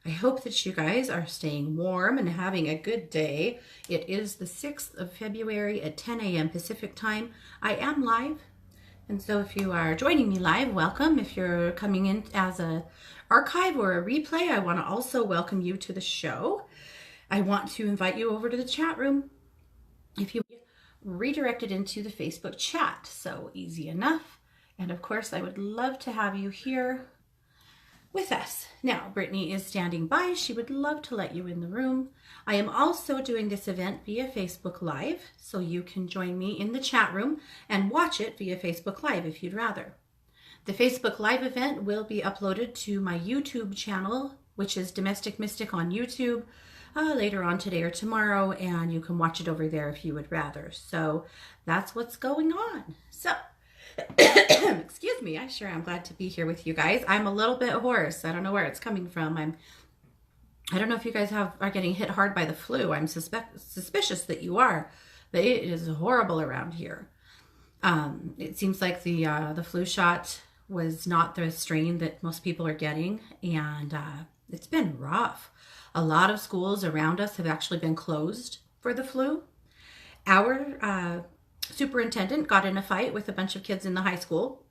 I hope that you guys are staying warm and having a good day. It is the 6th of February at 10 a.m. Pacific time. I am live, and so if you are joining me live, welcome. If you're coming in as an archive or a replay, I want to also welcome you to the show. I want to invite you over to the chat room. If you redirected into the Facebook chat, so easy enough. And of course, I would love to have you here with us. Now, Brittany is standing by. She would love to let you in the room. I am also doing this event via Facebook Live, so you can join me in the chat room and watch it via Facebook Live if you'd rather. The Facebook Live event will be uploaded to my YouTube channel, which is Domestic Mystic on YouTube, later on today or tomorrow, and you can watch it over there if you would rather. So that's what's going on. So, excuse me, I sure am glad to be here with you guys. I'm a little bit hoarse. I don't know where it's coming from. I don't know if you guys are getting hit hard by the flu. I'm suspicious that you are, but it is horrible around here. It seems like the flu shot was not the strain that most people are getting, and it's been rough. A lot of schools around us have actually been closed for the flu. Our superintendent got in a fight with a bunch of kids in the high school.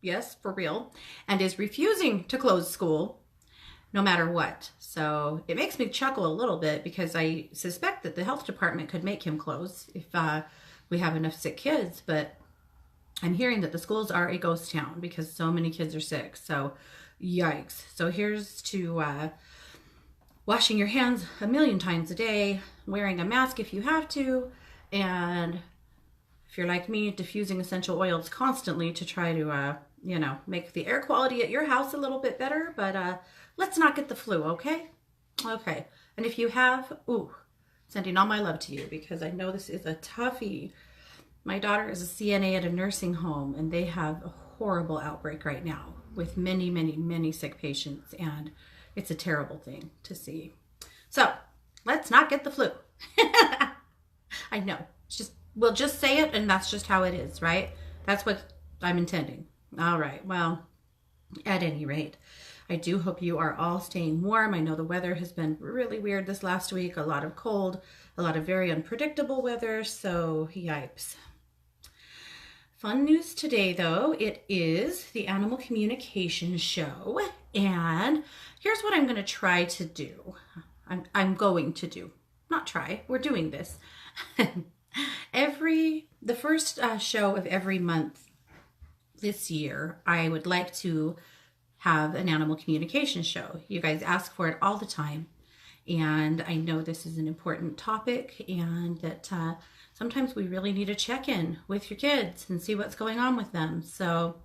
Yes, for real. And is refusing to close school no matter what. So it makes me chuckle a little bit because I suspect that the health department could make him close if we have enough sick kids. But I'm hearing that the schools are a ghost town because so many kids are sick. So yikes. So here's to washing your hands a million times a day, wearing a mask if you have to, and if you're like me, diffusing essential oils constantly to try to, make the air quality at your house a little bit better. But let's not get the flu, okay? Okay. And if you have, sending all my love to you because I know this is a toughie. My daughter is a CNA at a nursing home, and they have a horrible outbreak right now with many, many, many sick patients, and it's a terrible thing to see. So let's not get the flu. I know. We'll just say it, and that's just how it is, right? That's what I'm intending. All right. Well, at any rate, I do hope you are all staying warm. I know the weather has been really weird this last week. A lot of cold, a lot of very unpredictable weather. So yipes. Fun news today, though. It is the Animal Communication Show. And here's what I'm going to try to do. I'm going to do. Not try. We're doing this. The first show of every month this year, I would like to have an animal communication show. You guys ask for it all the time. And I know this is an important topic, and that sometimes we really need to check in with your kids and see what's going on with them. So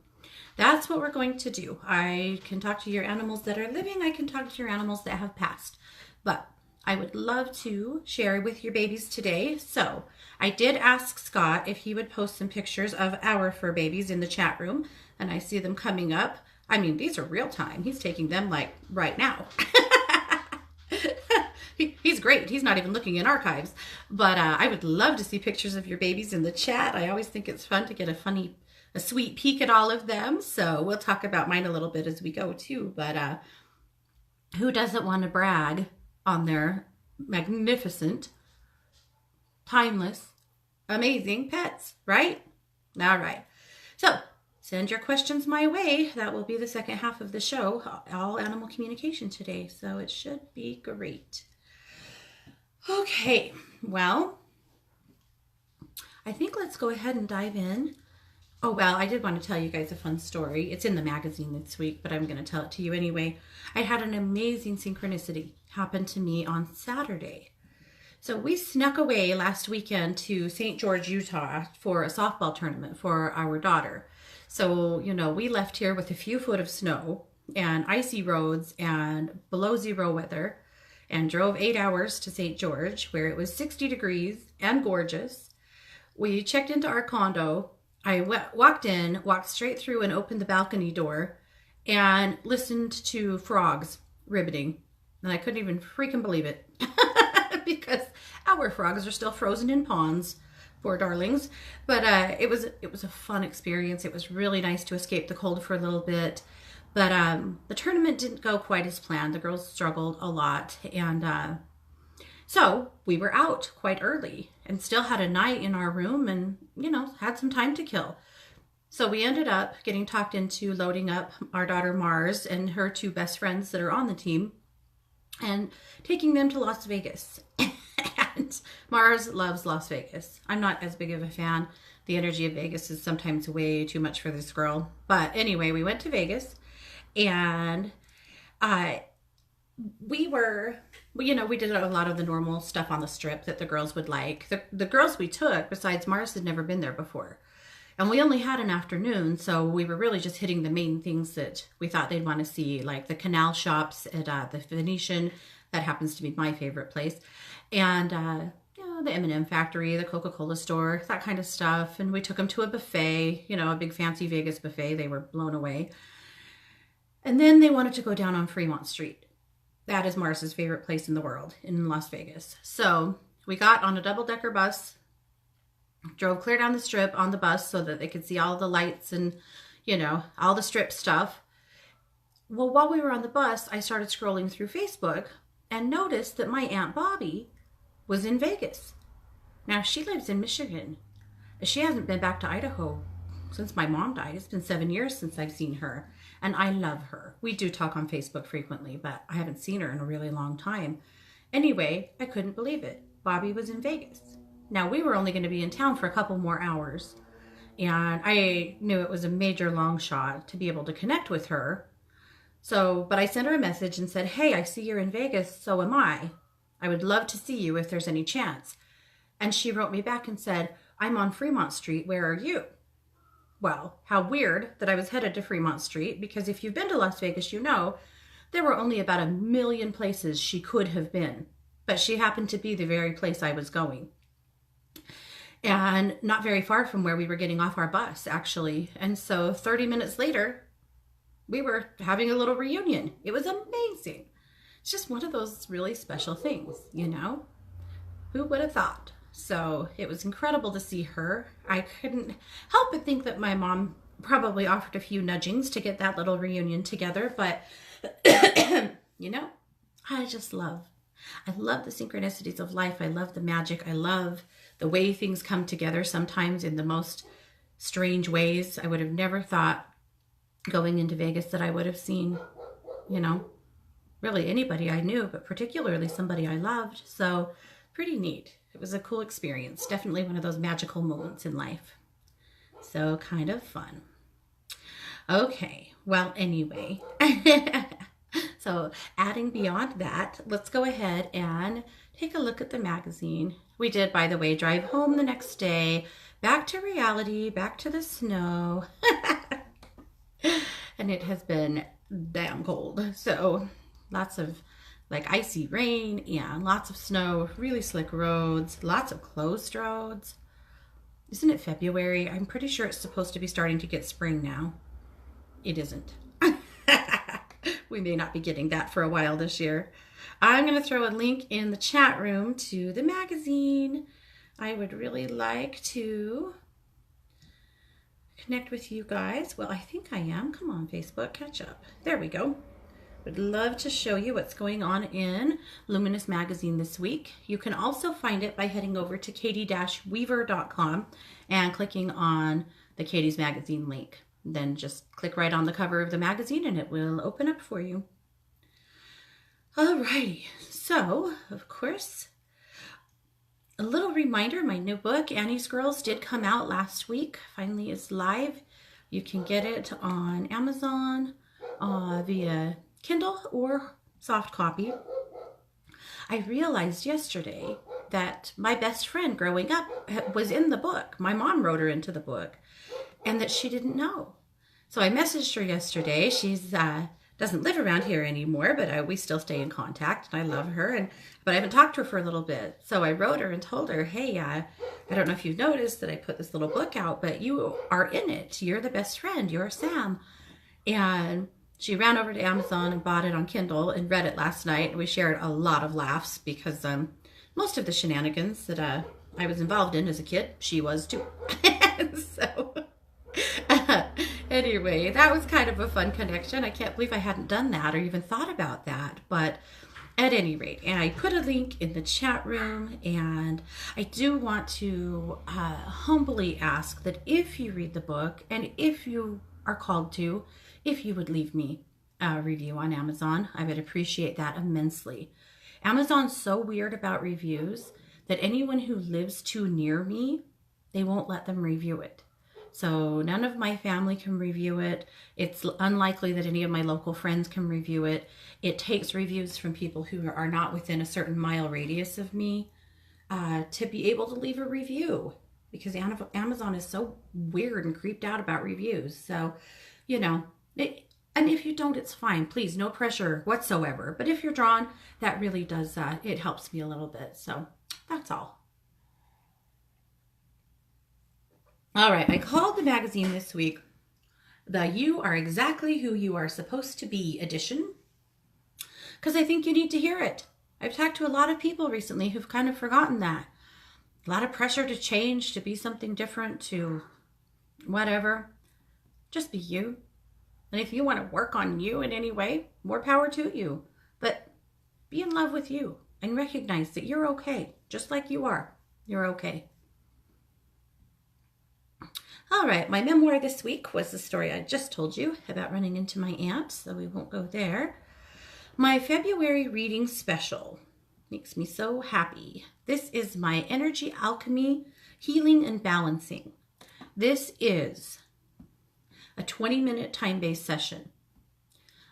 that's what we're going to do. I can talk to your animals that are living. I can talk to your animals that have passed. But I would love to share with your babies today. So I did ask Scott if he would post some pictures of our fur babies in the chat room, and I see them coming up. I mean, these are real time. He's taking them like right now. He's great. He's not even looking in archives. But I would love to see pictures of your babies in the chat. I always think it's fun to get a sweet peek at all of them. So we'll talk about mine a little bit as we go too. But who doesn't want to brag on their magnificent, timeless, amazing pets, right? All right. So send your questions my way. That will be the second half of the show, all animal communication today. So it should be great. Okay, well, I think let's go ahead and dive in. Oh, well, I did want to tell you guys a fun story. It's in the magazine this week, but I'm going to tell it to you anyway. I had an amazing synchronicity happen to me on Saturday. So we snuck away last weekend to St. George, Utah for a softball tournament for our daughter. So, we left here with a few foot of snow and icy roads and below zero weather, and drove 8 hours to St. George, where it was 60 degrees and gorgeous. We checked into our condo. I walked straight through and opened the balcony door and listened to frogs ribbiting. And I couldn't even freaking believe it because our frogs are still frozen in ponds, poor darlings. But it was a fun experience. It was really nice to escape the cold for a little bit. But the tournament didn't go quite as planned. The girls struggled a lot. And so we were out quite early and still had a night in our room and, you know, had some time to kill. So we ended up getting talked into loading up our daughter Mars and her two best friends that are on the team and taking them to Las Vegas. And Mars loves Las Vegas. I'm not as big of a fan. The energy of Vegas is sometimes way too much for this girl. But anyway, we went to Vegas and we did a lot of the normal stuff on the strip that the girls would like. The girls we took, besides Mars, had never been there before. And we only had an afternoon, so we were really just hitting the main things that we thought they'd want to see, like the canal shops at the Venetian. That happens to be my favorite place. And the M&M factory, the Coca-Cola store, that kind of stuff. And we took them to a buffet, you know, a big fancy Vegas buffet. They were blown away. And then they wanted to go down on Fremont Street. That is Mars's favorite place in the world, in Las Vegas. So we got on a double-decker bus, drove clear down the strip on the bus so that they could see all the lights and, you know, all the strip stuff. Well, while we were on the bus, I started scrolling through Facebook and noticed that my Aunt Bobby was in Vegas. Now, she lives in Michigan. She hasn't been back to Idaho since my mom died. It's been 7 years since I've seen her, and I love her. We do talk on Facebook frequently, but I haven't seen her in a really long time. Anyway, I couldn't believe it. Bobby was in Vegas. Now, we were only going to be in town for a couple more hours, and I knew it was a major long shot to be able to connect with her. So, but I sent her a message and said, hey, I see you're in Vegas, so am I. I would love to see you if there's any chance. And she wrote me back and said, I'm on Fremont Street, where are you? Well, how weird that I was headed to Fremont Street, because if you've been to Las Vegas, you know there were only about 1 million places she could have been, but she happened to be the very place I was going. And not very far from where we were getting off our bus, actually. And so 30 minutes later, we were having a little reunion. It was amazing. It's just one of those really special things, you know? Who would have thought? So it was incredible to see her. I couldn't help but think that my mom probably offered a few nudgings to get that little reunion together. But, you know, I love the synchronicities of life. I love the magic. I love the way things come together, sometimes in the most strange ways. I would have never thought going into Vegas that I would have seen, you know, really anybody I knew, but particularly somebody I loved. So pretty neat. It was a cool experience. Definitely one of those magical moments in life. So kind of fun. Okay, well, anyway. So adding beyond that, let's go ahead and take a look at the magazine. We did, by the way, drive home the next day, back to reality, back to the snow. And it has been damn cold. So lots of like icy rain and lots of snow, really slick roads, lots of closed roads. Isn't it February? I'm pretty sure it's supposed to be starting to get spring now. It isn't. We may not be getting that for a while this year. I'm going to throw a link in the chat room to the magazine. I would really like to connect with you guys. Well, I think I am. Come on, Facebook, catch up. There we go. Would love to show you what's going on in Luminous Magazine this week. You can also find it by heading over to katie-weaver.com and clicking on the Katie's Magazine link. Then just click right on the cover of the magazine and it will open up for you. Alrighty, so of course, a little reminder, my new book, Annie's Girls, did come out last week. Finally is live. You can get it on Amazon via Kindle or soft copy. I realized yesterday that my best friend growing up was in the book. My mom wrote her into the book, and that she didn't know. So I messaged her yesterday. She's doesn't live around here anymore, but we still stay in contact, and I love her. But I haven't talked to her for a little bit. So I wrote her and told her, hey, I don't know if you've noticed that I put this little book out, but you are in it. You're the best friend. You're Sam. And she ran over to Amazon and bought it on Kindle and read it last night. We shared a lot of laughs because most of the shenanigans that I was involved in as a kid, she was too. So Anyway, that was kind of a fun connection. I can't believe I hadn't done that or even thought about that. But at any rate, and I put a link in the chat room, and I do want to humbly ask that if you read the book and if you are called to, if you would leave me a review on Amazon, I would appreciate that immensely. Amazon's so weird about reviews that anyone who lives too near me, they won't let them review it. So none of my family can review it. It's unlikely that any of my local friends can review it. It takes reviews from people who are not within a certain mile radius of me to be able to leave a review, because Amazon is so weird and creeped out about reviews. So, you know, and if you don't, it's fine. Please, no pressure whatsoever. But if you're drawn, that really does, it helps me a little bit. So that's all. All right, I called the magazine this week the You Are Exactly Who You Are Supposed to Be edition, because I think you need to hear it. I've talked to a lot of people recently who've kind of forgotten that. A lot of pressure to change, to be something different, to whatever. Just be you. And if you want to work on you in any way, more power to you. But be in love with you and recognize that you're okay, just like you are. You're okay. All right, my memoir this week was the story I just told you about running into my aunt, so we won't go there. My February reading special makes me so happy. This is my Energy Alchemy, Healing and Balancing. This is a 20-minute time-based session.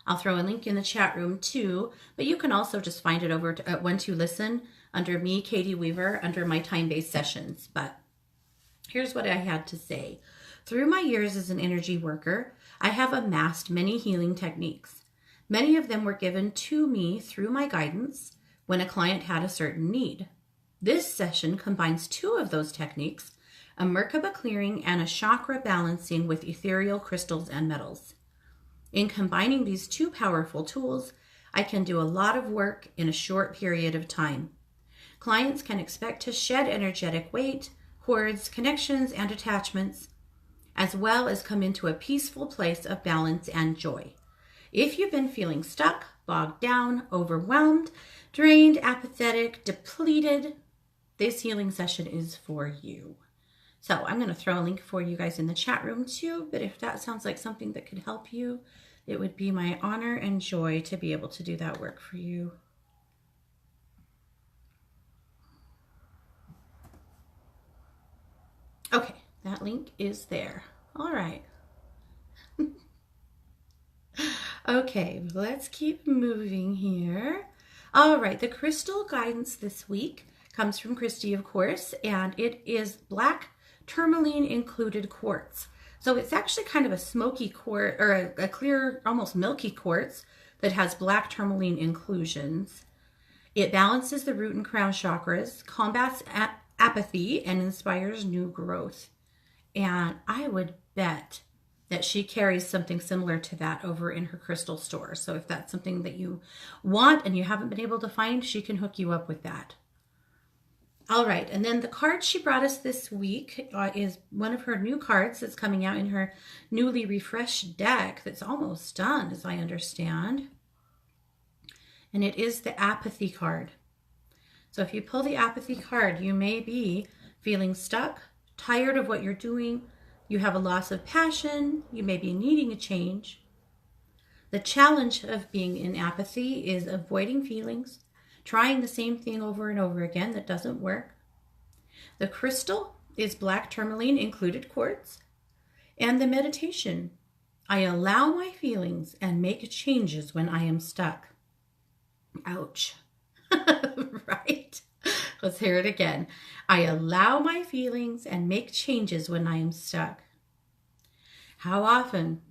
I'll throw a link in the chat room too, but you can also just find it over at One to Listen under me, Katie Weaver, under my time-based sessions. But here's what I had to say. Through my years as an energy worker, I have amassed many healing techniques. Many of them were given to me through my guidance when a client had a certain need. This session combines two of those techniques, a Merkaba clearing and a chakra balancing with ethereal crystals and metals. In combining these two powerful tools, I can do a lot of work in a short period of time. Clients can expect to shed energetic weight, cords, connections, and attachments, as well as come into a peaceful place of balance and joy. If you've been feeling stuck, bogged down, overwhelmed, drained, apathetic, depleted, this healing session is for you. So I'm going to throw a link for you guys in the chat room too, but if that sounds like something that could help you, it would be my honor and joy to be able to do that work for you. Okay, that link is there. All right. Okay, let's keep moving here. All right, the crystal guidance this week comes from Christy, of course, and it is black tourmaline included quartz. So it's actually kind of a smoky quartz, or a clear, almost milky quartz that has black tourmaline inclusions. It balances the root and crown chakras, combats apathy, and inspires new growth. And I would bet that she carries something similar to that over in her crystal store. So if that's something that you want and you haven't been able to find, she can hook you up with that. All right, and then the card she brought us this week is one of her new cards that's coming out in her newly refreshed deck that's almost done, as I understand. And it is the apathy card. So if you pull the apathy card, you may be feeling stuck, tired of what you're doing, you have a loss of passion, you may be needing a change. The challenge of being in apathy is avoiding feelings, trying the same thing over and over again that doesn't work. The crystal is black tourmaline included quartz. And the meditation, I allow my feelings and make changes when I am stuck. Ouch. Right? Let's hear it again. I allow my feelings and make changes when I am stuck. How often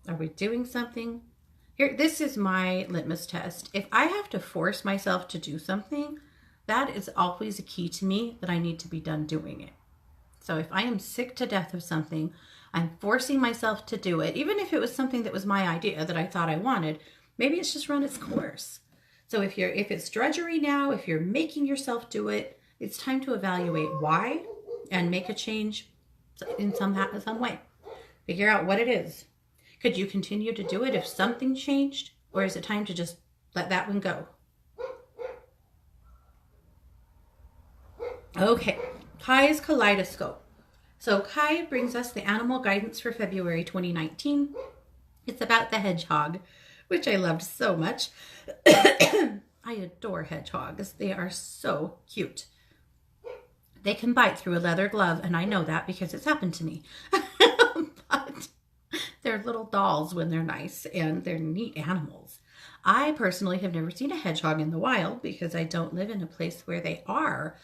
are we doing something? Here, this is my litmus test. If I have to force myself to do something, that is always a key to me that I need to be done doing it. So if I am sick to death of something, I'm forcing myself to do it, even if it was something that was my idea that I thought I wanted, maybe it's just run its course. So if it's drudgery now, if you're making yourself do it, it's time to evaluate why and make a change in some way. Figure out what it is. Could you continue to do it if something changed? Or is it time to just let that one go? Okay, Kai's Kaleidoscope. So Kai brings us the animal guidance for February 2019. It's about the hedgehog, which I loved so much. I adore hedgehogs. They are so cute. They can bite through a leather glove, and I know that because it's happened to me. But they're little dolls when they're nice, and they're neat animals. I personally have never seen a hedgehog in the wild because I don't live in a place where they are.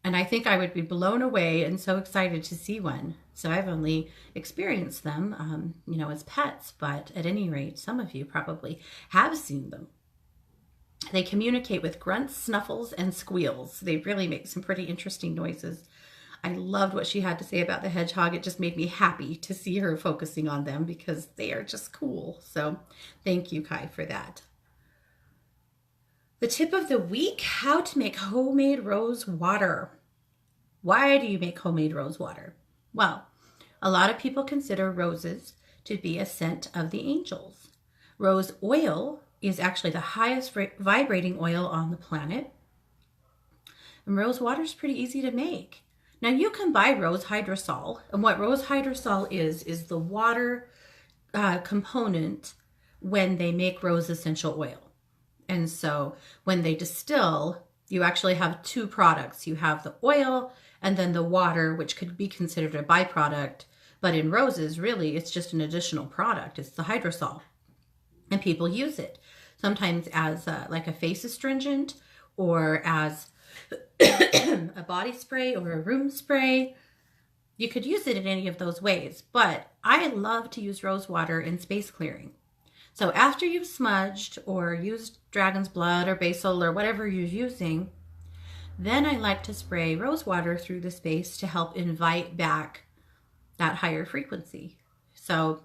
And I think I would be blown away and so excited to see one. So I've only experienced them, as pets, but at any rate, some of you probably have seen them. They communicate with grunts, snuffles, and squeals. They really make some pretty interesting noises. I loved what she had to say about the hedgehog. It just made me happy to see her focusing on them because they are just cool. So thank you, Kai, for that. The tip of the week, how to make homemade rose water. Why do you make homemade rose water? Well, a lot of people consider roses to be a scent of the angels. Rose oil is actually the highest vibrating oil on the planet. And rose water is pretty easy to make. Now you can buy rose hydrosol, and what rose hydrosol is the water component when they make rose essential oil. And so when they distill, you actually have two products. You have the oil and then the water, which could be considered a byproduct. But in roses, really, it's just an additional product. It's the hydrosol. And people use it sometimes as like a face astringent or as a body spray or a room spray. You could use it in any of those ways. But I love to use rose water in space clearing. So after you've smudged or used dragon's blood or basil or whatever you're using, then I like to spray rose water through the space to help invite back that higher frequency. So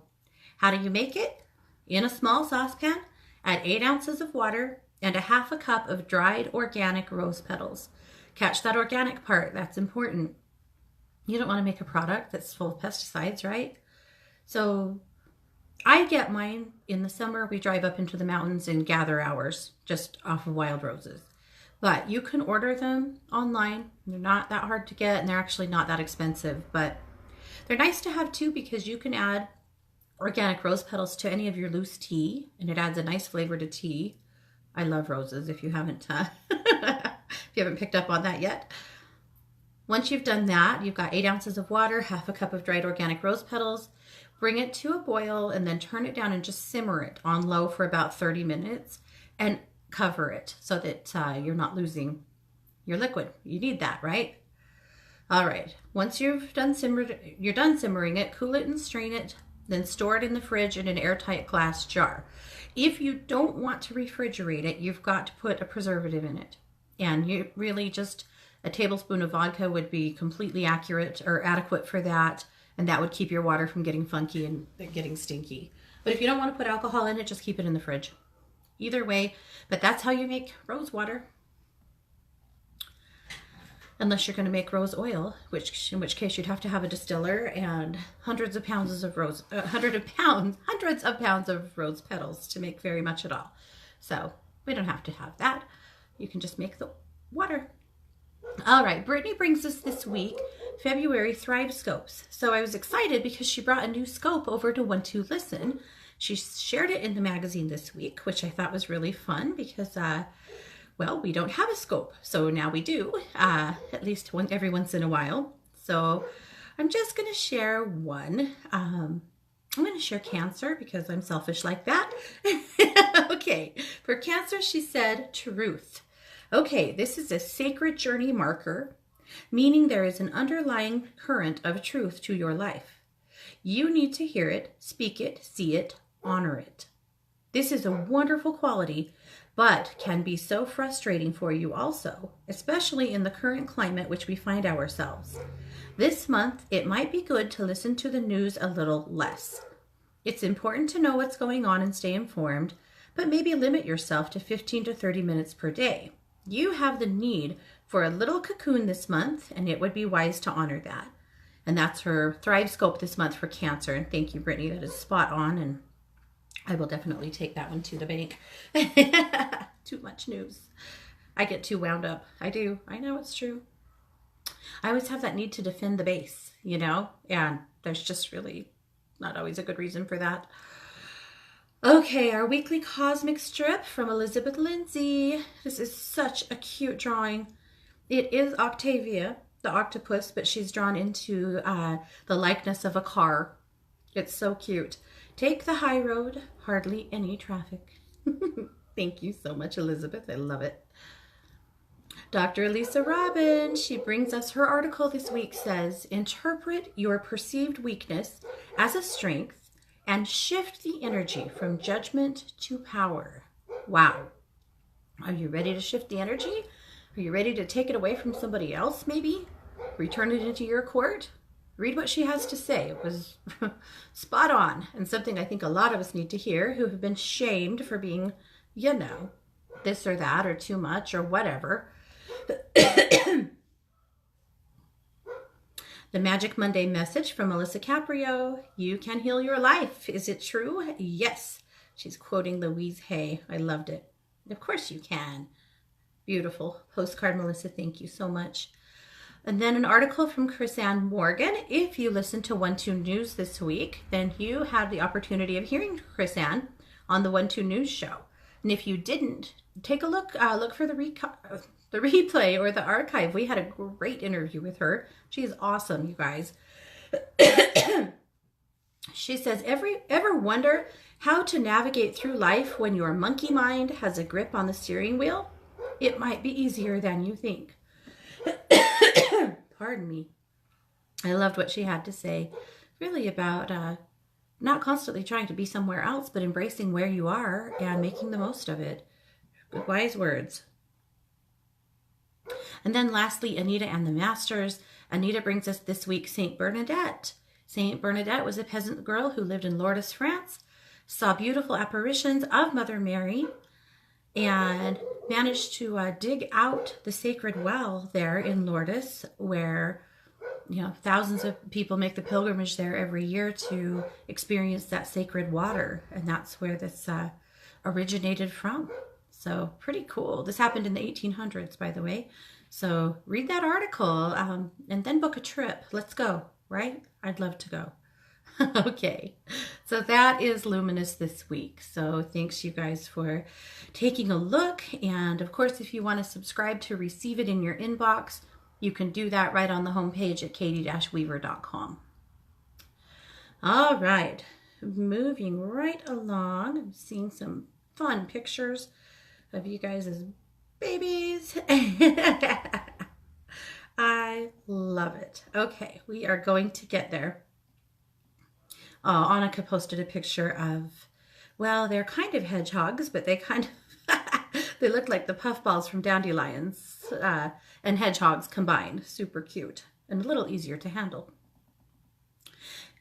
how do you make it? In a small saucepan, add 8 ounces of water and a half a cup of dried organic rose petals. Catch that organic part, that's important. You don't want to make a product that's full of pesticides, right? So I get mine in the summer. We drive up into the mountains and gather ours just off of wild roses. But you can order them online. They're not that hard to get and they're actually not that expensive. But they're nice to have too because you can add organic rose petals to any of your loose tea and it adds a nice flavor to tea. I love roses if you haven't picked up on that yet. Once you've done that, you've got 8 ounces of water, half a cup of dried organic rose petals. Bring it to a boil and then turn it down and just simmer it on low for about 30 minutes and cover it so that you're not losing your liquid. You need that, right? All right. Once you're done simmering it, cool it and strain it, then store it in the fridge in an airtight glass jar. If you don't want to refrigerate it, you've got to put a preservative in it. And you really just a tablespoon of vodka would be completely accurate or adequate for that. And that would keep your water from getting funky and getting stinky. But if you don't want to put alcohol in it, just keep it in the fridge. Either way, but that's how you make rose water. Unless you're going to make rose oil, in which case you'd have to have a distiller and hundreds of pounds of rose petals to make very much at all. So we don't have to have that. You can just make the water. All right, Brittany brings us this week February Thrive Scopes. So I was excited because she brought a new scope over to Want to Listen. She shared it in the magazine this week, which I thought was really fun because, we don't have a scope. So now we do, at least every once in a while. So I'm just going to share one. I'm going to share Cancer because I'm selfish like that. Okay, for Cancer, she said truth. Okay, this is a sacred journey marker, meaning there is an underlying current of truth to your life. You need to hear it, speak it, see it, honor it. This is a wonderful quality, but can be so frustrating for you also, especially in the current climate which we find ourselves. This month, it might be good to listen to the news a little less. It's important to know what's going on and stay informed, but maybe limit yourself to 15 to 30 minutes per day. You have the need for a little cocoon this month, and it would be wise to honor that. And that's her Thrive Scope this month for cancer. And thank you, Brittany. That is spot on. And I will definitely take that one to the bank. Too much news. I get too wound up. I do. I know it's true. I always have that need to defend the base, you know? And there's just really not always a good reason for that. Okay, our weekly cosmic strip from Elizabeth Lindsay. This is such a cute drawing. It is Octavia, the octopus, but she's drawn into the likeness of a car. It's so cute. Take the high road, hardly any traffic. Thank you so much, Elizabeth. I love it. Dr. Lisa Robin, she brings us her article this week, says, interpret your perceived weakness as a strength and shift the energy from judgment to power. Wow. Are you ready to shift the energy? Are you ready to take it away from somebody else, maybe? Return it into your court? Read what she has to say. It was spot on, and something I think a lot of us need to hear who have been shamed for being, you know, this or that or too much or whatever. The Magic Monday message from Melissa Caprio. You can heal your life. Is it true? Yes. She's quoting Louise Hay. I loved it. Of course you can. Beautiful postcard, Melissa. Thank you so much. And then an article from Chrisanne Morgan. If you listened to 1-2 News this week, then you had the opportunity of hearing Chrisanne on the 1-2 News show. And if you didn't, take a look. Look for the replay or the archive. We had a great interview with her. She's awesome, you guys. She says, ever wonder how to navigate through life when your monkey mind has a grip on the steering wheel? It might be easier than you think. Pardon me. I loved what she had to say, really about not constantly trying to be somewhere else, but embracing where you are and making the most of it. Good wise words. And then lastly, Anita and the Masters. Anita brings us this week Saint Bernadette. Saint Bernadette was a peasant girl who lived in Lourdes, France, saw beautiful apparitions of Mother Mary, and managed to dig out the sacred well there in Lourdes, where, you know, thousands of people make the pilgrimage there every year to experience that sacred water. And that's where this originated from. So pretty cool. This happened in the 1800s, by the way. So read that article and then book a trip. Let's go, right? I'd love to go. Okay, so that is Luminous this week. So thanks you guys for taking a look. And of course, if you want to subscribe to receive it in your inbox, you can do that right on the homepage at katie-weaver.com. All right, moving right along. I'm seeing some fun pictures of you guys as babies. I love it. Okay, we are going to get there. Annika posted a picture of, well, they're kind of hedgehogs, but they kind of, they look like the puffballs from dandelions and hedgehogs combined. Super cute and a little easier to handle.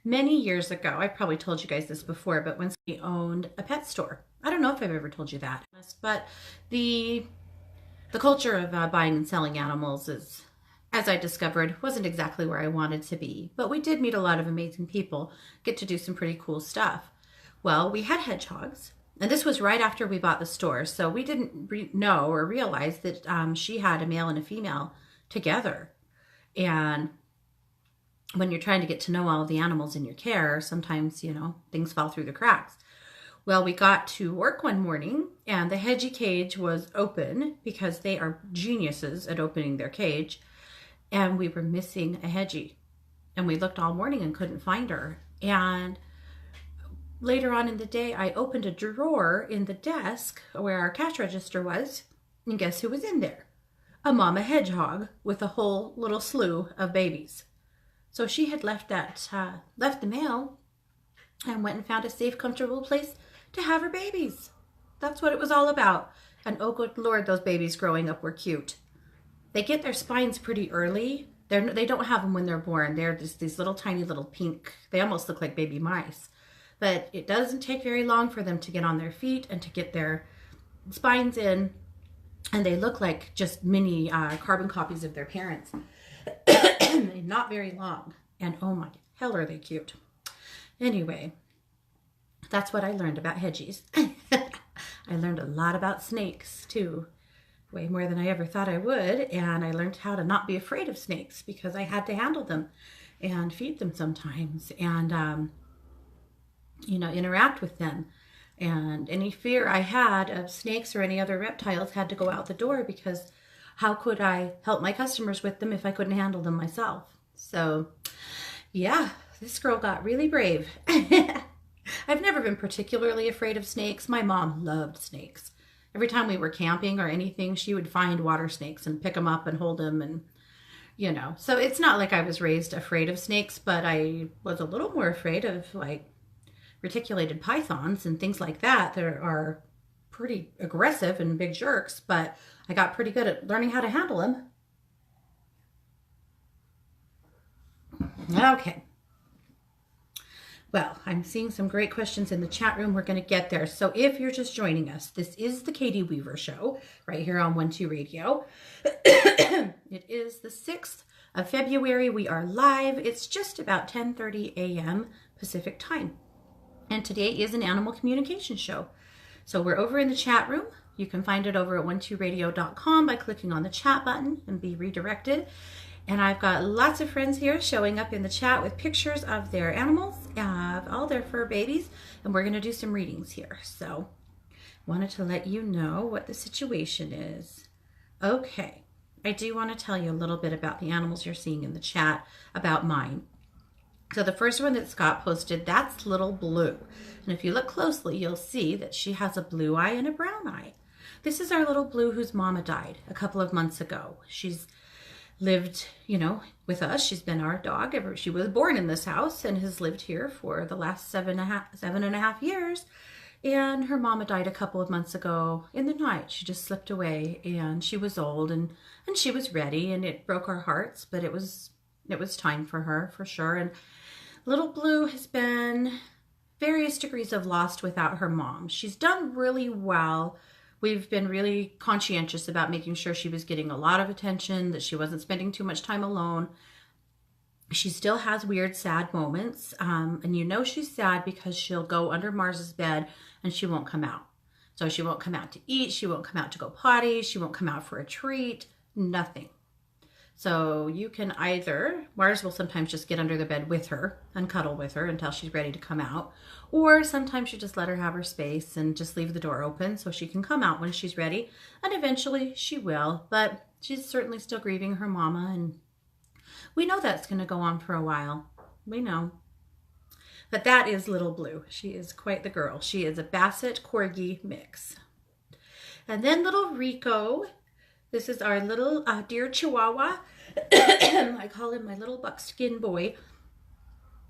Many years ago, I probably told you guys this before, but when we owned a pet store. I don't know if I've ever told you that, but the culture of buying and selling animals is, as I discovered, wasn't exactly where I wanted to be. But we did meet a lot of amazing people, get to do some pretty cool stuff. Well, we had hedgehogs, and this was right after we bought the store, so we didn't know or realize that she had a male and a female together. And when you're trying to get to know all of the animals in your care, sometimes, you know, things fall through the cracks. Well, we got to work one morning, and the hedgie cage was open because they are geniuses at opening their cage. And we were missing a hedgie, and we looked all morning and couldn't find her. And later on in the day, I opened a drawer in the desk where our cash register was, and guess who was in there? A mama hedgehog with a whole little slew of babies. So she had left the mail and went and found a safe, comfortable place to have her babies. That's what it was all about. And oh good Lord, those babies growing up were cute. They get their spines pretty early. They don't have them when they're born. They're just these little tiny little pink, they almost look like baby mice. But it doesn't take very long for them to get on their feet and to get their spines in. And they look like just mini carbon copies of their parents. Not very long. And oh my hell are they cute. Anyway, that's what I learned about hedgies. I learned a lot about snakes too, way more than I ever thought I would. And I learned how to not be afraid of snakes because I had to handle them and feed them sometimes and, you know, interact with them. And any fear I had of snakes or any other reptiles had to go out the door because how could I help my customers with them if I couldn't handle them myself? So yeah, this girl got really brave. I've never been particularly afraid of snakes. My mom loved snakes. Every time we were camping or anything, she would find water snakes and pick them up and hold them and, you know. So it's not like I was raised afraid of snakes, but I was a little more afraid of like reticulated pythons and things like that that are pretty aggressive and big jerks, but I got pretty good at learning how to handle them. Okay. Well, I'm seeing some great questions in the chat room. We're going to get there. So if you're just joining us, this is the Katie Weaver Show right here on 1-2 Radio. It is the 6th of February. We are live. It's just about 10:30 a.m. Pacific time. And today is an animal communication show. So we're over in the chat room. You can find it over at 12radio.com by clicking on the chat button and be redirected. And I've got lots of friends here showing up in the chat with pictures of their animals, of all their fur babies, and we're going to do some readings here. So wanted to let you know what the situation is. Okay, I do want to tell you a little bit about the animals you're seeing in the chat, about mine. So the first one that Scott posted, that's Little Blue. And if you look closely, you'll see that she has a blue eye and a brown eye. This is our Little Blue whose mama died a couple of months ago. She's lived, you know, with us. She's been our dog ever. She was born in this house and has lived here for the last seven and a half years. And her mama died a couple of months ago in the night. She just slipped away and she was old and she was ready and it broke our hearts, but it was time for her for sure. And Little Blue has been various degrees of lost without her mom. She's done really well. We've been really conscientious about making sure she was getting a lot of attention, that she wasn't spending too much time alone. She still has weird, sad moments. And you know she's sad because she'll go under Mars's bed and she won't come out. So she won't come out to eat. She won't come out to go potty. She won't come out for a treat. Nothing. So you can either, Mars will sometimes just get under the bed with her and cuddle with her until she's ready to come out. Or sometimes you just let her have her space and just leave the door open so she can come out when she's ready. And eventually she will, but she's certainly still grieving her mama. And we know that's going to go on for a while. We know. But that is Little Blue. She is quite the girl. She is a Basset Corgi mix. And then Little Rico. This is our little deer Chihuahua. I call him my little buckskin boy.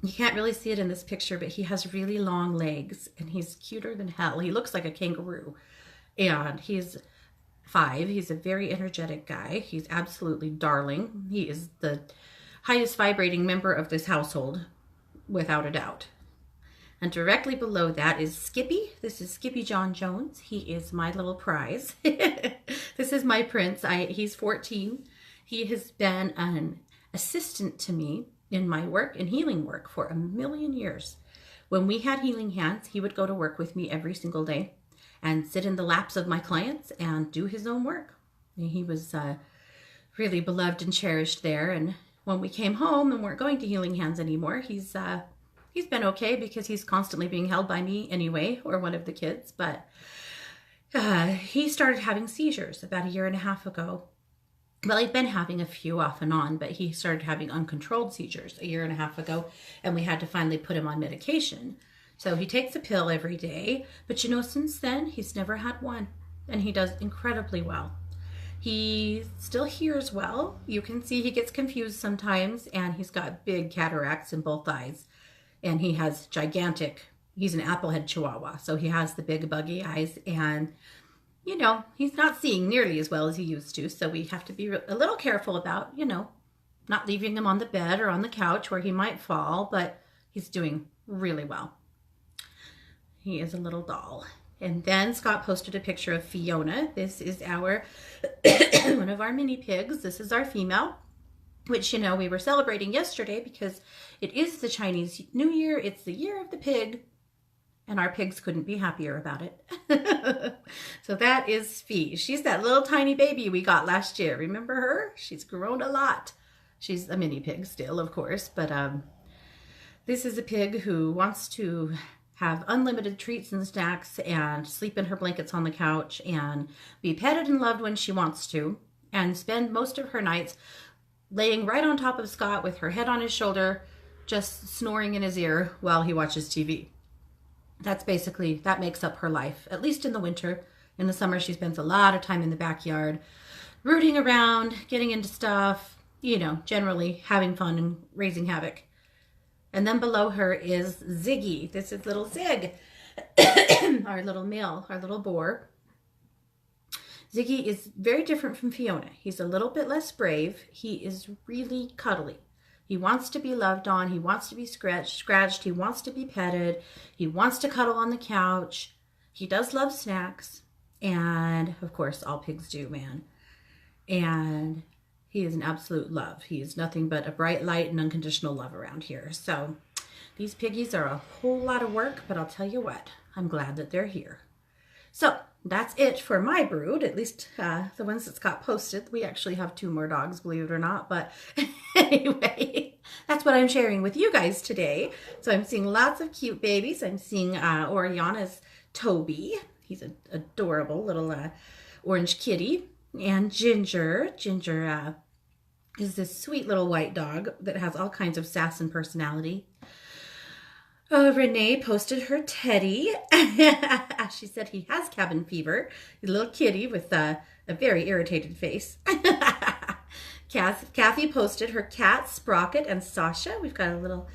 You can't really see it in this picture, but he has really long legs and he's cuter than hell. He looks like a kangaroo and he's 5. He's a very energetic guy. He's absolutely darling. He is the highest vibrating member of this household, without a doubt. And directly below that is Skippy. This is Skippy John Jones. He is my little prize. This is my prince. He's 14. He has been an assistant to me in my work and healing work for a million years. When we had healing hands, he would go to work with me every single day and sit in the laps of my clients and do his own work. And he was really beloved and cherished there. And when we came home and weren't going to healing hands anymore, he's been okay because he's constantly being held by me anyway, or one of the kids. But he started having seizures about 1.5 years ago. Well, he'd been having a few off and on, but he started having uncontrolled seizures 1.5 years ago, and we had to finally put him on medication. So he takes a pill every day, but you know, since then, he's never had one, and he does incredibly well. He still hears well. You can see he gets confused sometimes, and he's got big cataracts in both eyes. And he has he's an applehead Chihuahua, so he has the big buggy eyes, and you know, he's not seeing nearly as well as he used to, so we have to be a little careful about, you know, not leaving him on the bed or on the couch where he might fall, but he's doing really well. He is a little doll. And then Scott posted a picture of Fiona. This is our one of our mini pigs. This is our female. which, you know, we were celebrating yesterday because it is the Chinese New Year. It's the year of the pig, and our pigs couldn't be happier about it. So that is Fee. She's that little tiny baby we got last year. Remember her? She's grown a lot. She's a mini pig still, of course, but this is a pig who wants to have unlimited treats and snacks and sleep in her blankets on the couch and be petted and loved when she wants to, and spend most of her nights laying right on top of Scott with her head on his shoulder, just snoring in his ear while he watches TV. That makes up her life, at least in the winter. In the summer, she spends a lot of time in the backyard, rooting around, getting into stuff, you know, generally having fun and raising havoc. And then below her is Ziggy. This is little Zig, our little male, our little boar. Ziggy is very different from Fiona. He's a little bit less brave. He is really cuddly. He wants to be loved on. He wants to be scratched. He wants to be petted. He wants to cuddle on the couch. He does love snacks. And, of course, all pigs do, man. And he is an absolute love. He is nothing but a bright light and unconditional love around here. So these piggies are a whole lot of work, but I'll tell you what, I'm glad that they're here. So that's it for my brood, at least the ones that Scott posted. We actually have 2 more dogs, believe it or not. But anyway, that's what I'm sharing with you guys today. So I'm seeing lots of cute babies. I'm seeing Oriana's Toby. He's an adorable little orange kitty. And Ginger. Ginger is this sweet little white dog that has all kinds of sass and personality. Renee posted her Teddy. She said he has cabin fever. He's a little kitty with a very irritated face. Kathy posted her cat, Sprocket, and Sasha. We've got a little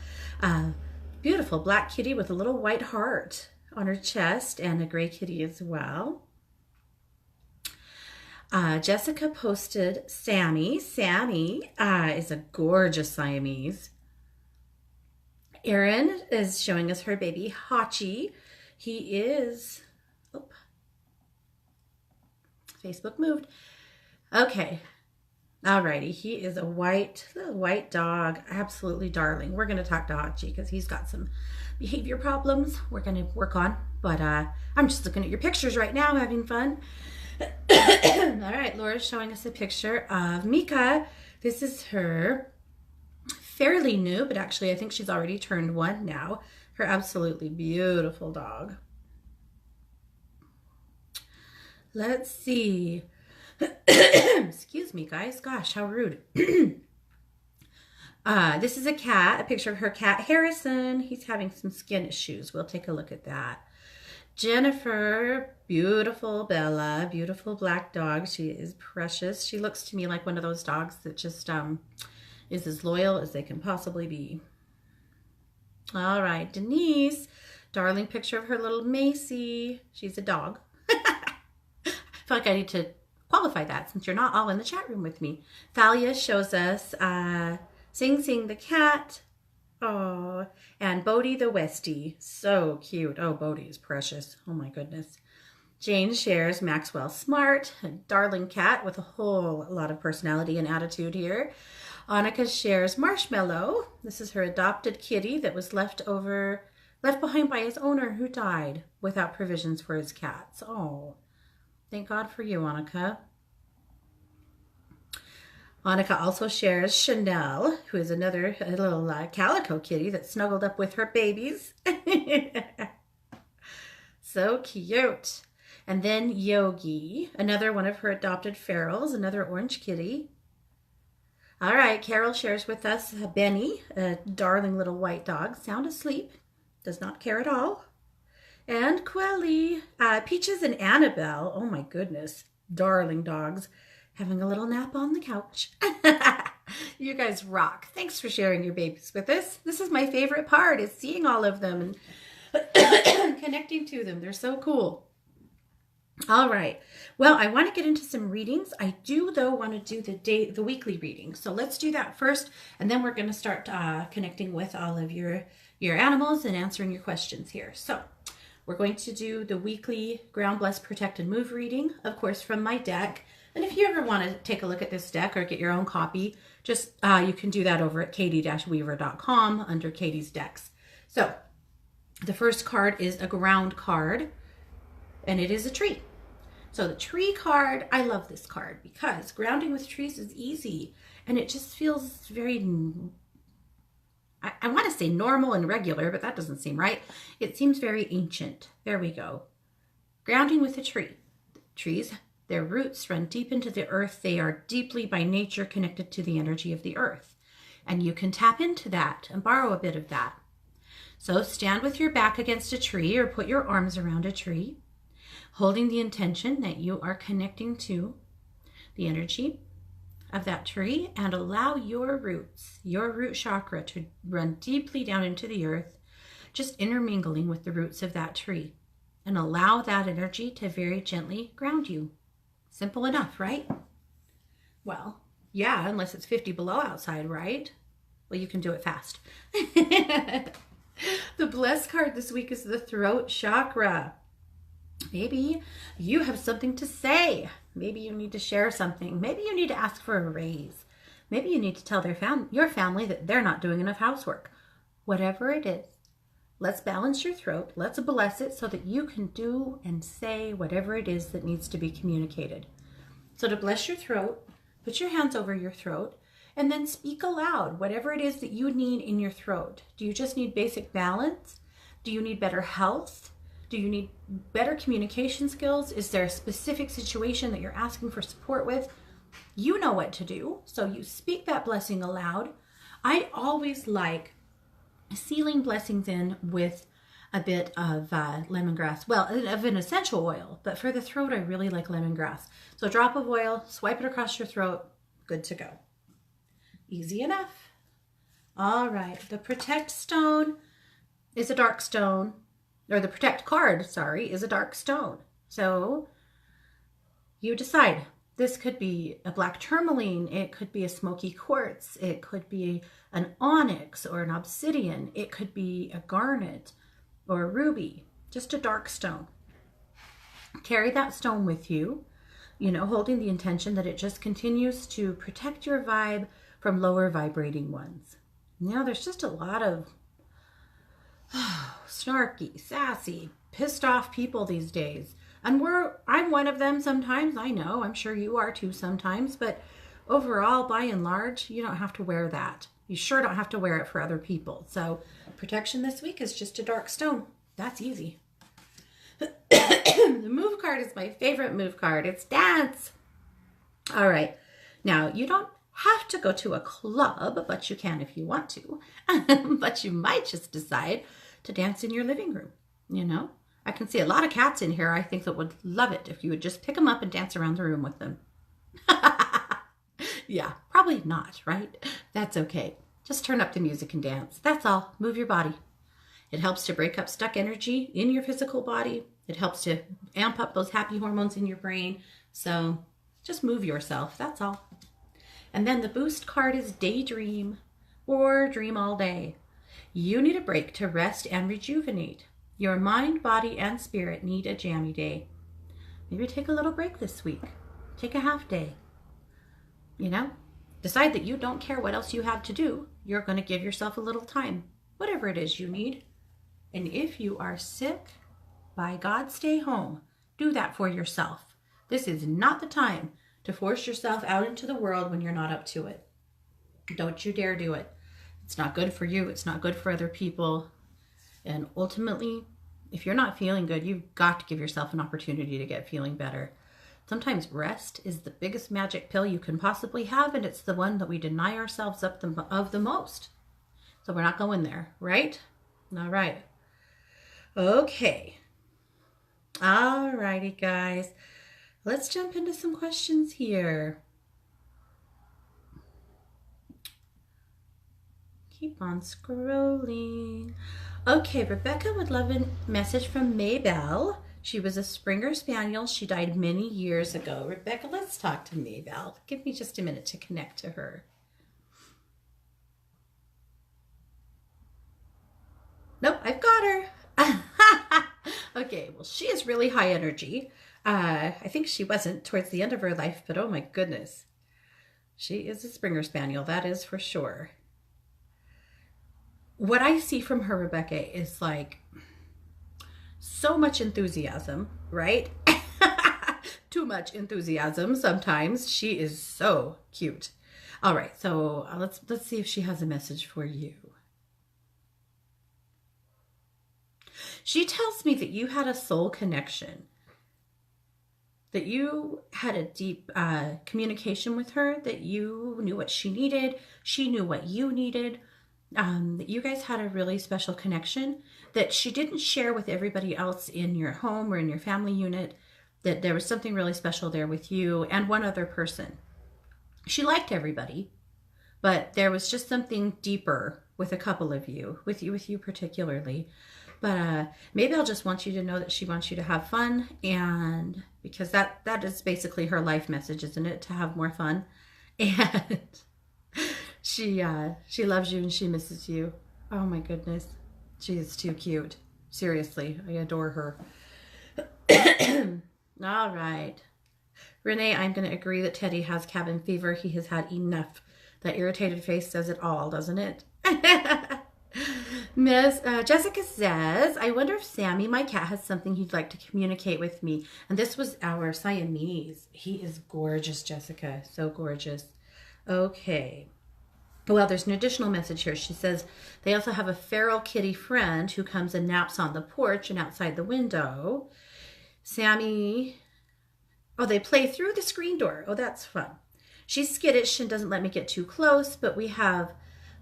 beautiful black kitty with a little white heart on her chest, and a gray kitty as well. Jessica posted Sammy. Sammy is a gorgeous Siamese. Erin is showing us her baby, Hachi. He is, Facebook moved. Okay, alrighty. He is a little white dog, absolutely darling. We're going to talk to Hachi because he's got some behavior problems we're going to work on. But I'm just looking at your pictures right now, having fun. All right, Laura's showing us a picture of Mika. This is her, fairly new, but actually I think she's already turned 1 now. Her absolutely beautiful dog. Let's see. Excuse me, guys. Gosh, how rude. This is a cat, a picture of her cat, Harrison. He's having some skin issues. We'll take a look at that. Jennifer, beautiful Bella, beautiful black dog. She is precious. She looks to me like one of those dogs that just is as loyal as they can possibly be. All right, Denise, darling picture of her little Macy. She's a dog. I feel like I need to qualify that since you're not all in the chat room with me. Thalia shows us Sing Sing the cat. Oh, and Bodie the Westie. So cute. Oh, Bodie is precious. Oh my goodness. Jane shares Maxwell Smart, a darling cat with a whole lot of personality and attitude here. Annika shares Marshmallow. This is her adopted kitty that was left behind by his owner who died without provisions for his cats. Oh, thank God for you, Annika. Annika also shares Chanel, who is another little calico kitty that snuggled up with her babies. So cute. And then Yogi, another one of her adopted ferals, another orange kitty. All right, Carol shares with us Benny, a darling little white dog, sound asleep, does not care at all. And Quelly, Peaches and Annabelle, oh my goodness, darling dogs, having a little nap on the couch. You guys rock. Thanks for sharing your babies with us. This is my favorite part, is seeing all of them and connecting to them. They're so cool. All right. Well, I want to get into some readings. I do, though, want to do the weekly reading. So let's do that first, and then we're going to start connecting with all of your animals and answering your questions here. So we're going to do the weekly Ground, Bless, Protect, and Move reading, of course, from my deck. And if you ever want to take a look at this deck or get your own copy, just you can do that over at katie-weaver.com under Katie's decks. So the first card is a ground card, and it is a tree. So the tree card, I love this card because grounding with trees is easy, and it just feels very, I want to say normal and regular, but that doesn't seem right. It seems very ancient. There we go. Grounding with a tree. Trees, their roots run deep into the earth. They are deeply by nature connected to the energy of the earth. And you can tap into that and borrow a bit of that. So stand with your back against a tree or put your arms around a tree, holding the intention that you are connecting to the energy of that tree, and allow your roots, your root chakra, to run deeply down into the earth, just intermingling with the roots of that tree, and allow that energy to very gently ground you. Simple enough, right? Well, yeah, unless it's 50 below outside, right? Well, you can do it fast. The blessed card this week is the throat chakra. Maybe you have something to say. Maybe you need to share something. Maybe you need to ask for a raise. Maybe you need to tell your family that they're not doing enough housework. Whatever it is, let's balance your throat. Let's bless it so that you can do and say whatever it is that needs to be communicated. So to bless your throat, put your hands over your throat and then speak aloud whatever it is that you need in your throat. Do you just need basic balance? Do you need better health? Do you need better communication skills? Is there a specific situation that you're asking for support with? You know what to do, so you speak that blessing aloud. I always like sealing blessings in with a bit of lemongrass. Well, of an essential oil, but for the throat, I really like lemongrass. So a drop of oil, swipe it across your throat, good to go. Easy enough. All right, the Protect stone is a dark stone. Or the Protect card, sorry, is a dark stone. So you decide. This could be a black tourmaline. It could be a smoky quartz. It could be an onyx or an obsidian. It could be a garnet or a ruby. Just a dark stone. Carry that stone with you, holding the intention that it just continues to protect your vibe from lower vibrating ones. There's just a lot of snarky, sassy, pissed off people these days. And I'm one of them sometimes. I know, I'm sure you are too sometimes, but overall, by and large, you don't have to wear that. You sure don't have to wear it for other people. So protection this week is just a dark stone. That's easy. The move card is my favorite move card. It's dance. All right. Now, you don't have to go to a club, but you can if you want to. But you might just decide to dance in your living room. I can see a lot of cats in here, I think, that would love it if you would just pick them up and dance around the room with them. Yeah, probably not, right? That's okay. Just turn up the music and dance. That's all. Move your body. It helps to break up stuck energy in your physical body. It helps to amp up those happy hormones in your brain. So just move yourself. That's all. And then the boost card is daydream or dream all day. You need a break to rest and rejuvenate. Your mind, body, and spirit need a jammy day. Maybe take a little break this week. Take a half day. Decide that you don't care what else you have to do. You're going to give yourself a little time, whatever it is you need. And if you are sick, by God, stay home. Do that for yourself. This is not the time to force yourself out into the world when you're not up to it. Don't you dare do it. It's not good for you. It's not good for other people. And ultimately, if you're not feeling good, you've got to give yourself an opportunity to get feeling better. Sometimes rest is the biggest magic pill you can possibly have, and it's the one that we deny ourselves of the most. So we're not going there, right? All right. Okay. All righty, guys. Let's jump into some questions here. Keep on scrolling. Okay, Rebecca would love a message from Maybelle. She was a Springer Spaniel. She died many years ago. Rebecca, let's talk to Maybelle. Give me just a minute to connect to her. Nope, I've got her. Okay, well, she is really high energy. I think she wasn't towards the end of her life, but oh my goodness. She is a Springer Spaniel, that is for sure. What I see from her, Rebecca, is like so much enthusiasm, right? Too much enthusiasm sometimes. She is so cute. All right, so let's see if she has a message for you. She tells me that you had a soul connection, that you had a deep communication with her, that you knew what she needed, she knew what you needed, that you guys had a really special connection that she didn't share with everybody else in your home or in your family unit, that there was something really special there with you and one other person. She liked everybody, but there was just something deeper with a couple of you, with you particularly. But maybe I'll just want you to know that she wants you to have fun, and because that is basically her life message, isn't it? To have more fun. And she loves you and she misses you. Oh my goodness. She is too cute. Seriously, I adore her. All right. Renee, I'm going to agree that Teddy has cabin fever. He has had enough. That irritated face says it all, doesn't it? Miss Jessica says, I wonder if Sammy, my cat, has something he'd like to communicate with me. And this was our Siamese. He is gorgeous, Jessica. So gorgeous. Okay. Well, there's an additional message here. She says they also have a feral kitty friend who comes and naps on the porch and outside the window. Sammy, oh, they play through the screen door. Oh, that's fun. She's skittish and doesn't let me get too close, but we have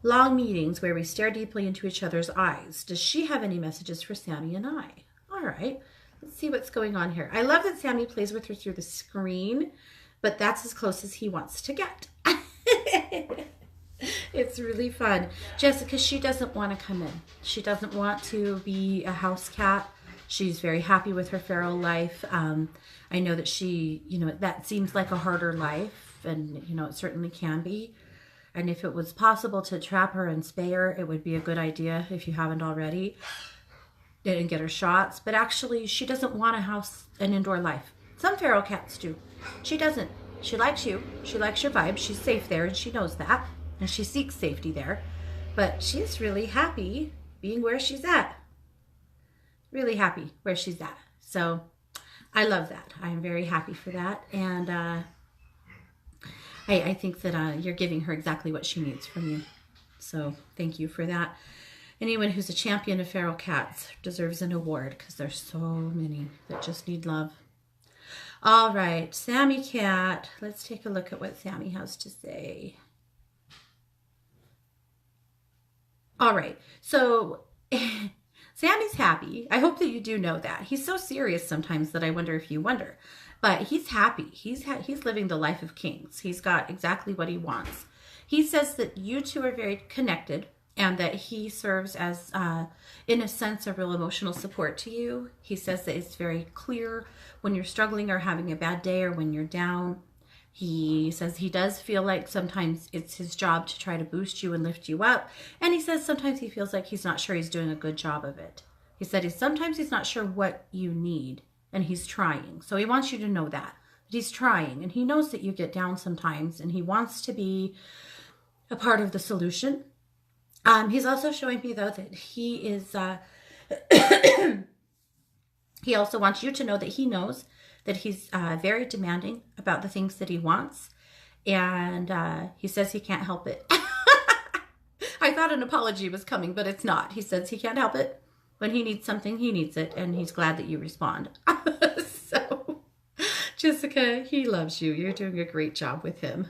long meetings where we stare deeply into each other's eyes. Does she have any messages for Sammy and I? All right, let's see what's going on here. I love that Sammy plays with her through the screen, but that's as close as he wants to get. It's really fun. Jessica, she doesn't want to come in. She doesn't want to be a house cat. She's very happy with her feral life. I know that she, that seems like a harder life, and, it certainly can be. And if it was possible to trap her and spay her, it would be a good idea if you haven't already, and get her shots. But actually, she doesn't want an indoor life. Some feral cats do. She doesn't. She likes you. She likes your vibe. She's safe there, and she knows that. And she seeks safety there. But she's really happy being where she's at. Really happy where she's at. So I love that. I'm very happy for that. And I think that you're giving her exactly what she needs from you. So thank you for that. Anyone who's a champion of feral cats deserves an award, because there's so many that just need love. All right, Sammy Cat. Let's take a look at what Sammy has to say. All right, so Sammy's happy. I hope that you do know that. He's so serious sometimes that I wonder if you wonder. But he's happy. He's living the life of kings. He's got exactly what he wants. He says that you two are very connected, and that he serves as, in a sense, a real emotional support to you. He says that it's very clear when you're struggling or having a bad day or when you're down. He says he does feel like sometimes it's his job to try to boost you and lift you up. And he says sometimes he feels like he's not sure he's doing a good job of it. He said sometimes he's not sure what you need, and he's trying. So he wants you to know that he's trying, and he knows that you get down sometimes, and he wants to be a part of the solution. He's also showing me, though, that he is, he also wants you to know that he knows that he's very demanding about the things that he wants. And he says he can't help it. I thought an apology was coming, but it's not. He says he can't help it. When he needs something, he needs it. And he's glad that you respond. So, Jessica, he loves you. You're doing a great job with him.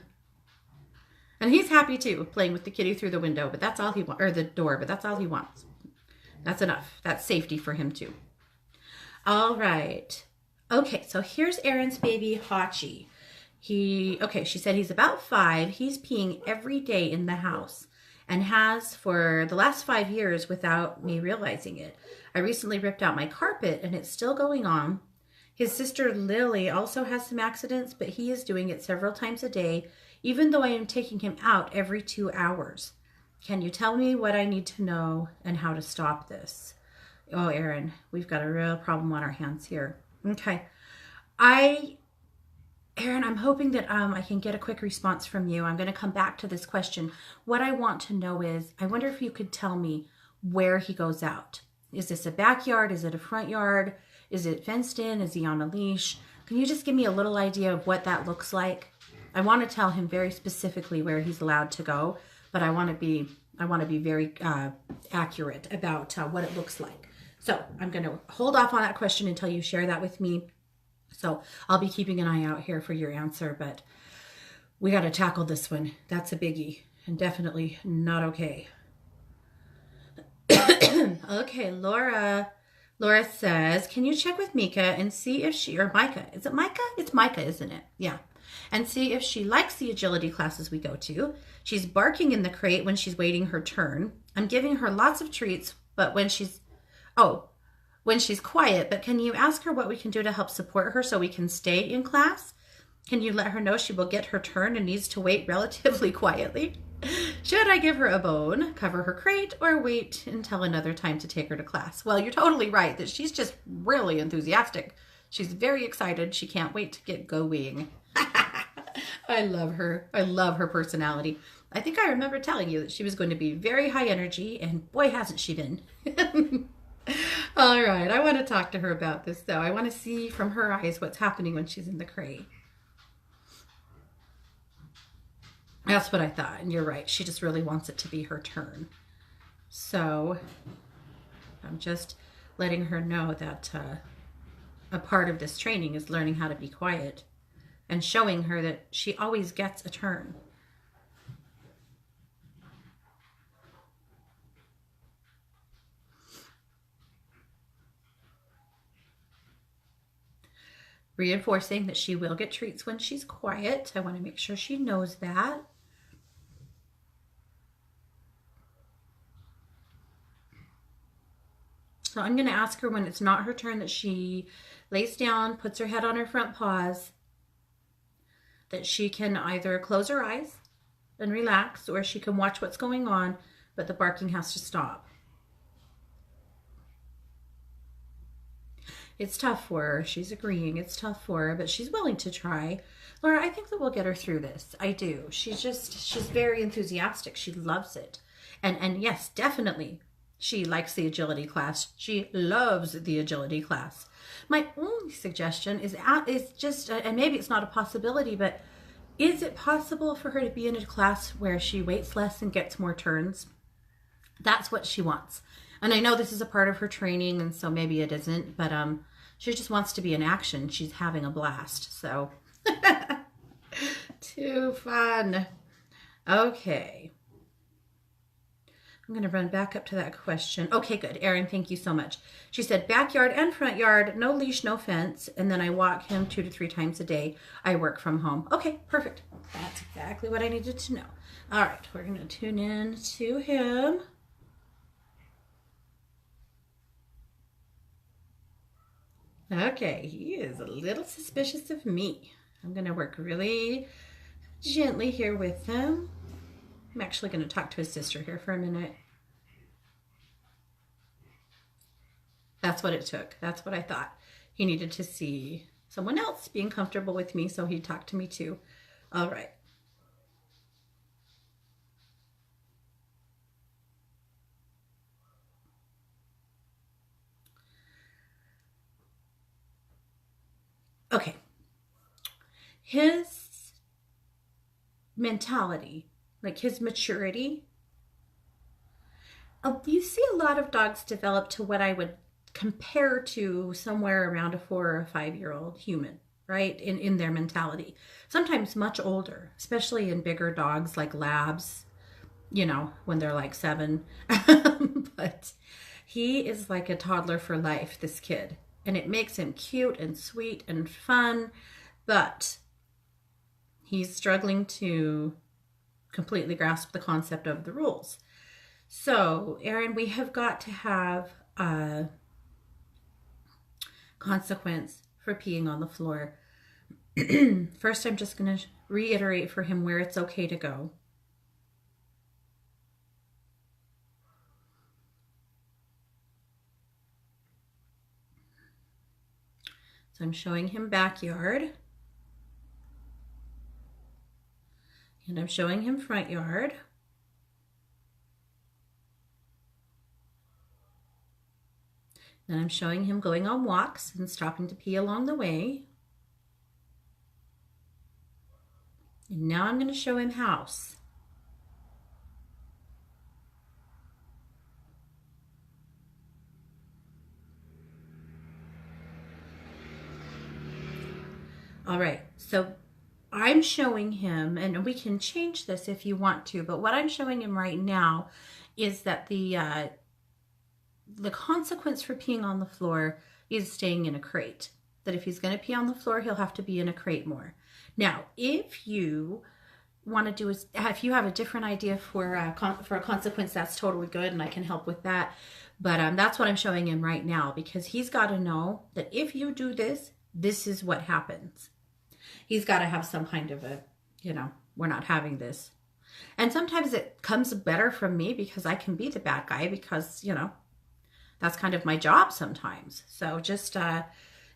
And he's happy too, playing with the kitty through the window, but that's all he wants, or the door, but that's all he wants. That's enough. That's safety for him too. All right. Okay, so here's Aaron's baby, Hachi. She said he's about 5. He's peeing every day in the house and has for the last 5 years without me realizing it. I recently ripped out my carpet and it's still going on. His sister Lily also has some accidents, but he is doing it several times a day, even though I am taking him out every 2 hours. Can you tell me what I need to know and how to stop this? Oh, Aaron, we've got a real problem on our hands here. Okay. Erin, I'm hoping that I can get a quick response from you. I'm going to come back to this question. What I want to know is, I wonder if you could tell me where he goes out. Is this a backyard? Is it a front yard? Is it fenced in? Is he on a leash? Can you just give me a little idea of what that looks like? I want to tell him very specifically where he's allowed to go, but I want to be very accurate about what it looks like. So I'm going to hold off on that question until you share that with me. So I'll be keeping an eye out here for your answer, but we got to tackle this one. That's a biggie and definitely not okay. Okay, Laura. Laura says, can you check with Mika and see if she, or Micah, is it Micah? It's Micah, isn't it? Yeah. And see if she likes the agility classes we go to. She's barking in the crate when she's waiting her turn. I'm giving her lots of treats, but when she's quiet, but can you ask her what we can do to help support her so we can stay in class? Can you let her know she will get her turn and needs to wait relatively quietly? Should I give her a bone, cover her crate, or wait until another time to take her to class? Well, you're totally right that she's just really enthusiastic. She's very excited. She can't wait to get going. I love her. I love her personality. I think I remember telling you that she was going to be very high energy, and boy, hasn't she been. All right, I want to talk to her about this, though. I want to see from her eyes what's happening when she's in the crate. That's what I thought, and you're right. She just really wants it to be her turn. So I'm just letting her know that a part of this training is learning how to be quiet and showing her that she always gets a turn. Reinforcing that she will get treats when she's quiet. I want to make sure she knows that. So I'm going to ask her when it's not her turn that she lays down, puts her head on her front paws, that she can either close her eyes and relax, or she can watch what's going on, but the barking has to stop. It's tough for her. She's agreeing. It's tough for her, but she's willing to try. Laura, I think that we'll get her through this. I do. She's very enthusiastic. She loves it. And yes, definitely, she likes the agility class. She loves the agility class. My only suggestion is just, and maybe it's not a possibility, but is it possible for her to be in a class where she waits less and gets more turns? That's what she wants. And I know this is a part of her training, and so maybe it isn't, but she just wants to be in action. She's having a blast, so. Too fun. Okay. I'm going to run back up to that question. Okay, good. Erin, thank you so much. She said backyard and front yard, no leash, no fence, and then I walk him 2 to 3 times a day. I work from home. Okay, perfect. That's exactly what I needed to know. All right, we're going to tune in to him. Okay, he is a little suspicious of me. I'm going to work really gently here with him. I'm actually going to talk to his sister here for a minute. That's what it took. That's what I thought. He needed to see someone else being comfortable with me, so he talked to me too. All right. Okay. His mentality, like his maturity, you see a lot of dogs develop to what I would compare to somewhere around a 4 or 5-year-old human, right? In their mentality. Sometimes much older, especially in bigger dogs like labs, you know, when they're like 7. But he is like a toddler for life, this kid. And it makes him cute and sweet and fun, but he's struggling to completely grasp the concept of the rules. So, Erin, we have got to have a consequence for peeing on the floor. First, I'm just going to reiterate for him where it's okay to go. So I'm showing him backyard. And I'm showing him front yard. Then I'm showing him going on walks and stopping to pee along the way. And now I'm going to show him house. All right, so I'm showing him, and we can change this if you want to, but what I'm showing him right now is that the consequence for peeing on the floor is staying in a crate. That if he's going to pee on the floor, he'll have to be in a crate more. Now, if you want to do if you have a different idea for a consequence, that's totally good, and I can help with that. But that's what I'm showing him right now, because he's got to know that if you do this, this is what happens. He's got to have some kind of a, we're not having this. And sometimes it comes better from me because I can be the bad guy because, that's kind of my job sometimes. So just,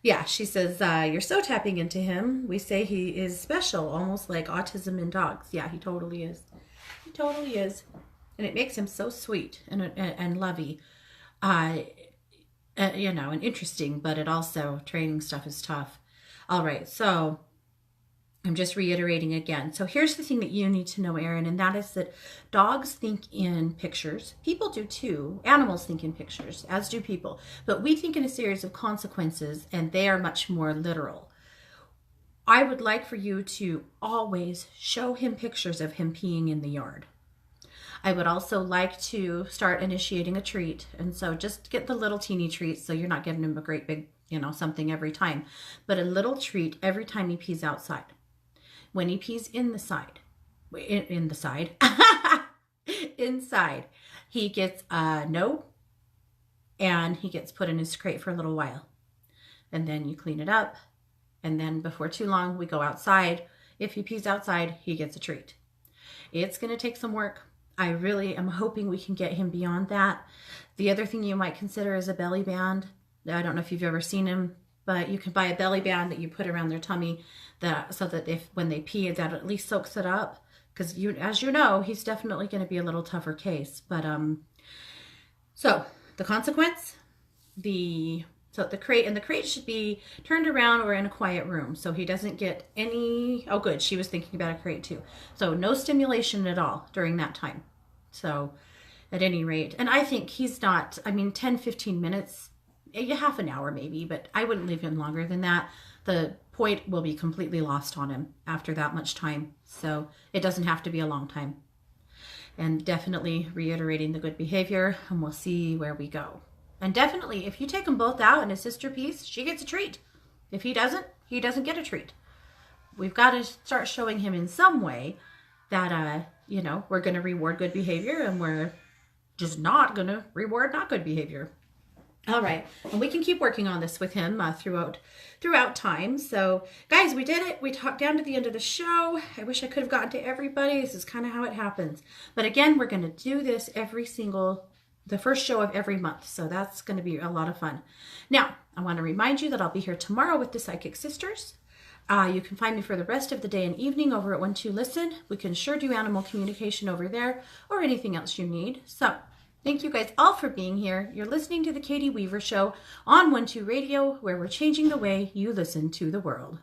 yeah, she says, you're so tapping into him. We say he is special, almost like autism in dogs. Yeah, he totally is. He totally is. And it makes him so sweet and lovey, and interesting, but it also, training stuff is tough. All right, so I'm just reiterating again. So here's the thing that you need to know, Erin, and that is that dogs think in pictures. People do too. Animals think in pictures, as do people. But we think in a series of consequences, and they are much more literal. I would like for you to always show him pictures of him peeing in the yard. I would also like to start initiating a treat. And so just get the little teeny treats so you're not giving him a great big, something every time. But a little treat every time he pees outside. When he pees inside, he gets a no, and he gets put in his crate for a little while. And then you clean it up, and then before too long, we go outside. If he pees outside, he gets a treat. It's going to take some work. I really am hoping we can get him beyond that. The other thing you might consider is a belly band. I don't know if you've ever seen him, but you can buy a belly band that you put around their tummy so that when they pee, that at least soaks it up. Because as you know, he's definitely going to be a little tougher case. But so the consequence, the crate should be turned around or in a quiet room so he doesn't get any. Oh, good. She was thinking about a crate too. So no stimulation at all during that time. So at any rate, and I think he's not. 10-15 minutes. Half an hour maybe, but I wouldn't leave him longer than that. The point will be completely lost on him after that much time. So it doesn't have to be a long time. And definitely reiterating the good behavior, and we'll see where we go. And definitely, if you take them both out and his sister pees, she gets a treat. If he doesn't get a treat. We've got to start showing him in some way that, we're going to reward good behavior, and we're just not going to reward not good behavior. All right, and we can keep working on this with him throughout time. So, guys, we did it. We talked down to the end of the show. I wish I could have gotten to everybody. This is kind of how it happens. But again, we're going to do this the first show of every month. So that's going to be a lot of fun. Now, I want to remind you that I'll be here tomorrow with the Psychic Sisters. You can find me for the rest of the day and evening over at 1-2-Listen. We can sure do animal communication over there or anything else you need. So, thank you guys all for being here. You're listening to The Katie Weaver Show on 1-2 Radio, where we're changing the way you listen to the world.